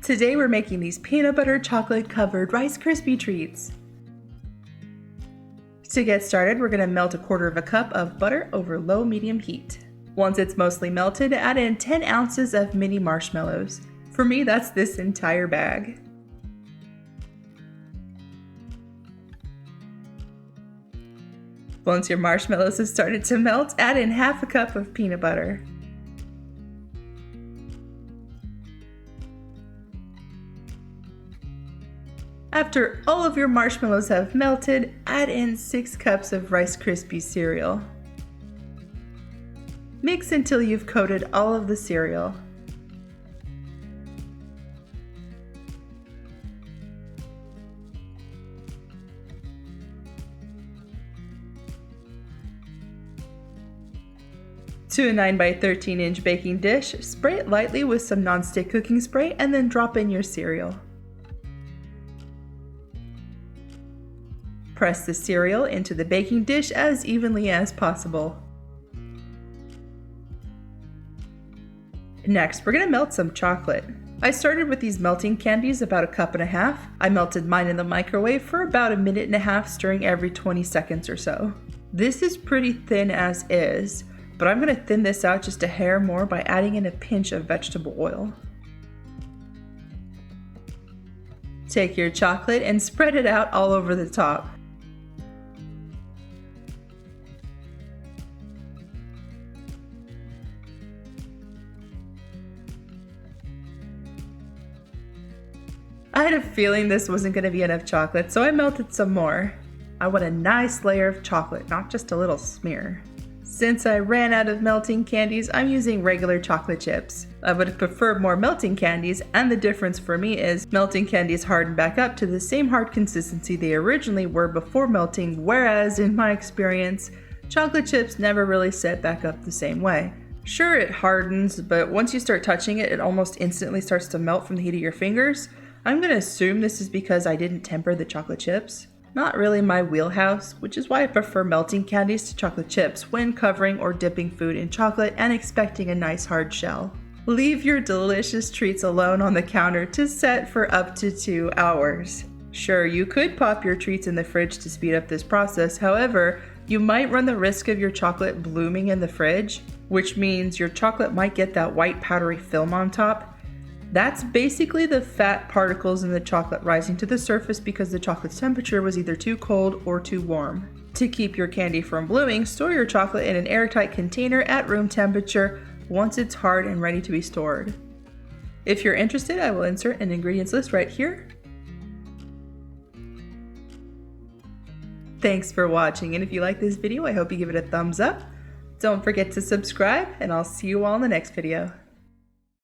Today we're making these peanut butter chocolate covered Rice Krispie treats. To get started, we're going to melt 1/4 cup of butter over low-medium heat. Once it's mostly melted, add in 10 ounces of mini marshmallows. For me, that's this entire bag. Once your marshmallows have started to melt, add in 1/2 cup of peanut butter. After all of your marshmallows have melted, add in 6 cups of Rice Krispies cereal. Mix until you've coated all of the cereal. To a 9 by 13 inch baking dish, spray it lightly with some nonstick cooking spray and then drop in your cereal. Press the cereal into the baking dish as evenly as possible. Next, we're going to melt some chocolate. I started with these melting candies about 1.5 cups. I melted mine in the microwave for about 1.5 minutes, stirring every 20 seconds or so. This is pretty thin as is, but I'm going to thin this out just a hair more by adding in a pinch of vegetable oil. Take your chocolate and spread it out all over the top. I had a feeling this wasn't going to be enough chocolate, so I melted some more. I want a nice layer of chocolate, not just a little smear. Since I ran out of melting candies, I'm using regular chocolate chips. I would have preferred more melting candies, and the difference for me is melting candies harden back up to the same hard consistency they originally were before melting, whereas in my experience, chocolate chips never really set back up the same way. Sure, it hardens, but once you start touching it, it almost instantly starts to melt from the heat of your fingers. I'm going to assume this is because I didn't temper the chocolate chips. Not really my wheelhouse, which is why I prefer melting candies to chocolate chips when covering or dipping food in chocolate and expecting a nice hard shell. Leave your delicious treats alone on the counter to set for up to 2 hours. Sure, you could pop your treats in the fridge to speed up this process, however, you might run the risk of your chocolate blooming in the fridge, which means your chocolate might get that white powdery film on top. That's basically the fat particles in the chocolate rising to the surface because the chocolate's temperature was either too cold or too warm. To keep your candy from blooming, store your chocolate in an airtight container at room temperature once it's hard and ready to be stored. If you're interested, I will insert an ingredients list right here. Thanks for watching, and if you like this video, I hope you give it a thumbs up. Don't forget to subscribe, and I'll see you all in the next video.